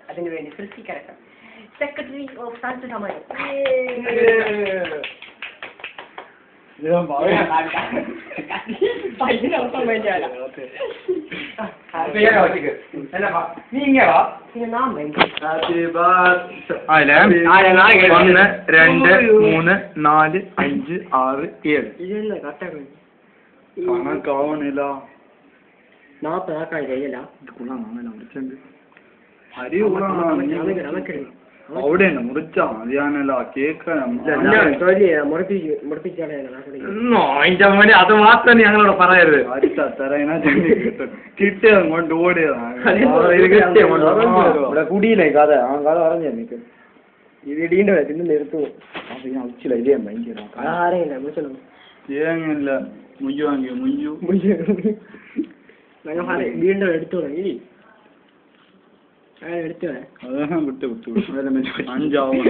അതിനുവേണ്ടി സൃഷ്ടിക്കരക്കം secretary of സാഹിത്യ സമാജം ഒന്ന് രണ്ട് മൂന്ന് നാല് അഞ്ച് ആറ് ഏഴ് കണക്കാവണില്ല 40 ആക്കായി കഴിയല്ല അരി അവിടെയാണ് മുറിച്ചാ മതിയാണല്ലോ കേൾക്കാൻ അത് മാത്രം ഞങ്ങളോട് പറയരുത് കിട്ടിയത് കൊണ്ട് ഓടിയതാണ് കുടിയില്ലേ കഥ ആ കഥ പറഞ്ഞു എനിക്ക് ഇത് ഇടീൻ്റെ പിന്നെ നിർത്തുമോ അവിച്ചില്ല ഇതേ ഭയങ്കര ആരെയില്ല വിളിച്ചോ തേങ്ങല്ല മുയ്യു വാങ്ങിയോ മുയ്യു വീണ്ടും എടുത്തു തുടങ്ങി എടുത്തു വിട്ടു 5 ആവും